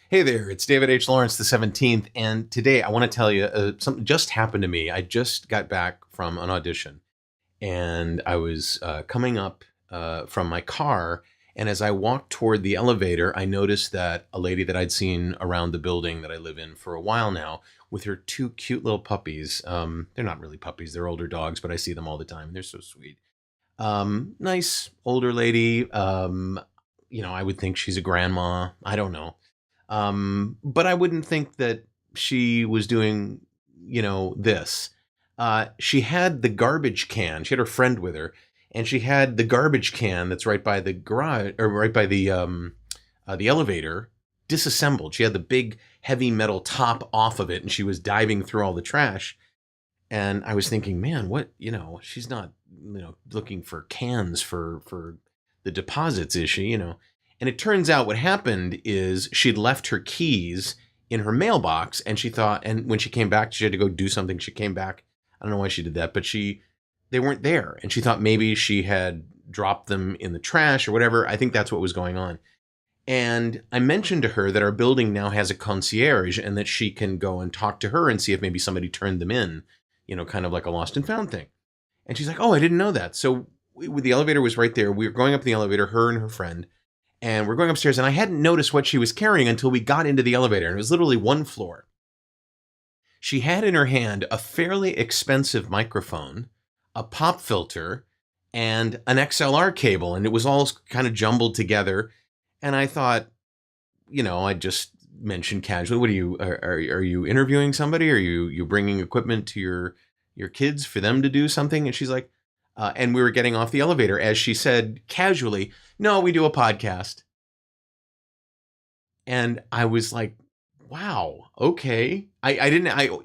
Hey there, it's David H. Lawrence, the 17th, and today I want to tell you something just happened to me. I just got back from an audition, and I was coming up from my car, and as I walked toward the elevator, I noticed that a lady that I'd seen around the building that I live in for a while now, with her two cute little puppies. They're not really puppies, they're older dogs, but I see them all the time. They're so sweet. Nice older lady. I would think she's a grandma. I don't know. But I wouldn't think that she was doing, this. She had the garbage can. She had her friend with her, and she had the garbage can that's right by the garage or right by the elevator disassembled. She had the big heavy metal top off of it, and she was diving through all the trash. And I was thinking, man, what, she's not, looking for cans for the deposits, is she, And it turns out what happened is she'd left her keys in her mailbox, and she thought, and when she came back, she had to go do something. She came back. I don't know why she did that, but they weren't there. And she thought maybe she had dropped them in the trash or whatever. I think that's what was going on. And I mentioned to her that our building now has a concierge and that she can go and talk to her and see if maybe somebody turned them in, kind of like a lost and found thing. And she's like, oh, I didn't know that. So the elevator was right there. We were going up in the elevator, her and her friend, and we're going upstairs. And I hadn't noticed what she was carrying until we got into the elevator. And it was literally one floor. She had in her hand a fairly expensive microphone, a pop filter, and an XLR cable. And it was all kind of jumbled together. And I thought, I just mentioned casually, what are you interviewing somebody? Are you bringing equipment to your kids for them to do something? And she's like, and we were getting off the elevator as she said casually, no, we do a podcast. And I was like, wow, okay.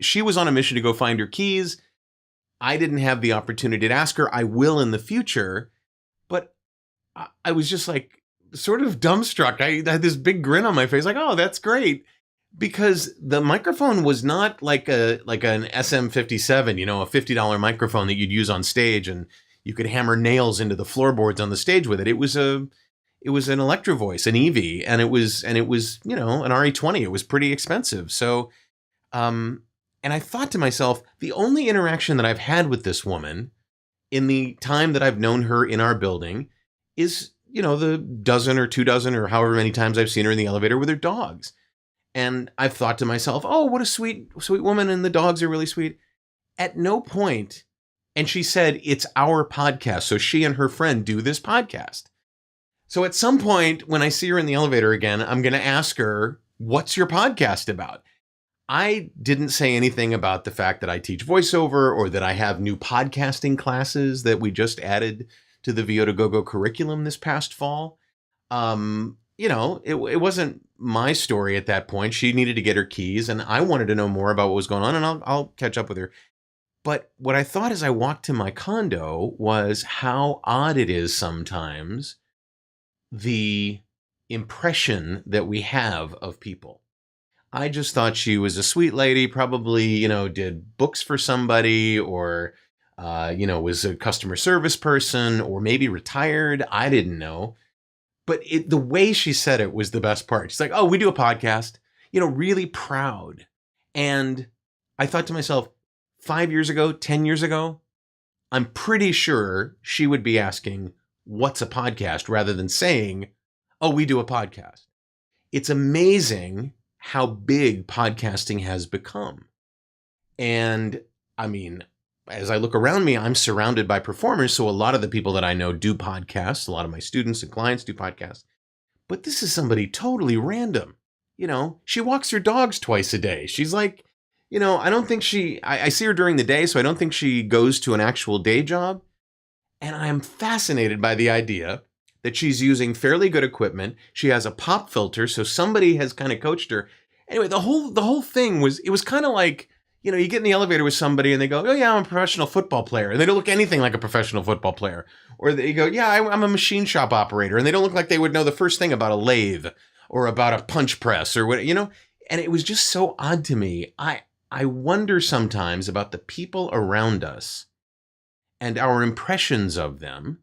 She was on a mission to go find her keys. I didn't have the opportunity to ask her. I will in the future. But I was just like, sort of dumbstruck. I had this big grin on my face, like, oh, that's great. Because the microphone was not like an SM57, a $50 microphone that you'd use on stage and you could hammer nails into the floorboards on the stage with it. It was an Electro Voice, an EV, and it was, an RE20. It was pretty expensive. So, and I thought to myself, the only interaction that I've had with this woman in the time that I've known her in our building is, the dozen or 2 dozen or however many times I've seen her in the elevator with her dogs. And I've thought to myself, oh, what a sweet, sweet woman. And the dogs are really sweet. At no point. And she said, it's our podcast. So she and her friend do this podcast. So at some point when I see her in the elevator again, I'm going to ask her, what's your podcast about? I didn't say anything about the fact that I teach voiceover or that I have new podcasting classes that we just added to the VO to Go-Go curriculum this past fall. It wasn't my story at that point. She needed to get her keys, and I wanted to know more about what was going on, and I'll catch up with her. But what I thought as I walked to my condo was how odd it is sometimes, the impression that we have of people. I just thought she was a sweet lady, probably, did books for somebody or, was a customer service person or maybe retired. I didn't know. But the way she said it was the best part. She's like, oh, we do a podcast, really proud. And I thought to myself, 5 years ago, 10 years ago, I'm pretty sure she would be asking, what's a podcast, rather than saying, oh, we do a podcast. It's amazing how big podcasting has become. And I mean, as I look around me, I'm surrounded by performers. So a lot of the people that I know do podcasts. A lot of my students and clients do podcasts. But this is somebody totally random. She walks her dogs twice a day. She's like, I don't think I see her during the day, so I don't think she goes to an actual day job. And I'm fascinated by the idea that she's using fairly good equipment. She has a pop filter, so somebody has kind of coached her. Anyway, the whole thing was kind of like, you get in the elevator with somebody and they go, oh yeah, I'm a professional football player. And they don't look anything like a professional football player. Or they go, yeah, I'm a machine shop operator. And they don't look like they would know the first thing about a lathe or about a punch press or what, and it was just so odd to me. I wonder sometimes about the people around us and our impressions of them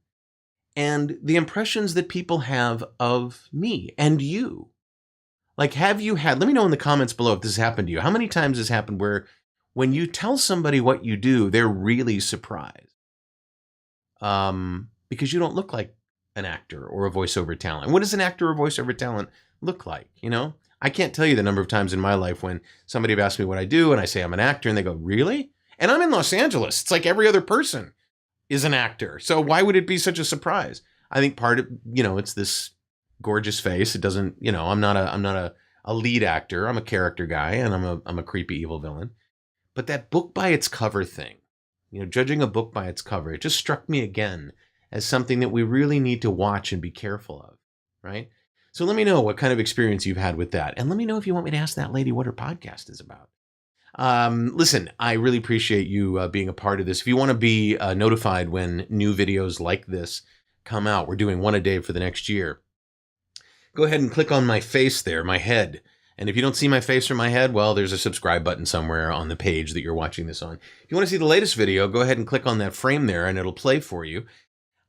and the impressions that people have of me and you. Like, have you had, let me know in the comments below if this has happened to you. How many times has happened where when you tell somebody what you do, they're really surprised? Because you don't look like an actor or a voiceover talent. What does an actor or voiceover talent look like? You know, I can't tell you the number of times in my life when somebody have asked me what I do and I say I'm an actor and they go, really? And I'm in Los Angeles. It's like every other person is an actor. So why would it be such a surprise? I think part of, it's this gorgeous face. It doesn't, I'm not a lead actor. I'm a character guy and I'm a creepy evil villain. But that book by its cover thing, judging a book by its cover, it just struck me again as something that we really need to watch and be careful of, right? So let me know what kind of experience you've had with that. And let me know if you want me to ask that lady what her podcast is about. Listen, I really appreciate you being a part of this. If you want to be notified when new videos like this come out, we're doing one a day for the next year. Go ahead and click on my face there, my head. And if you don't see my face or my head, well, there's a subscribe button somewhere on the page that you're watching this on. If you want to see the latest video, go ahead and click on that frame there and it'll play for you.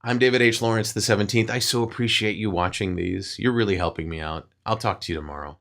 I'm David H. Lawrence, the 17th. I so appreciate you watching these. You're really helping me out. I'll talk to you tomorrow.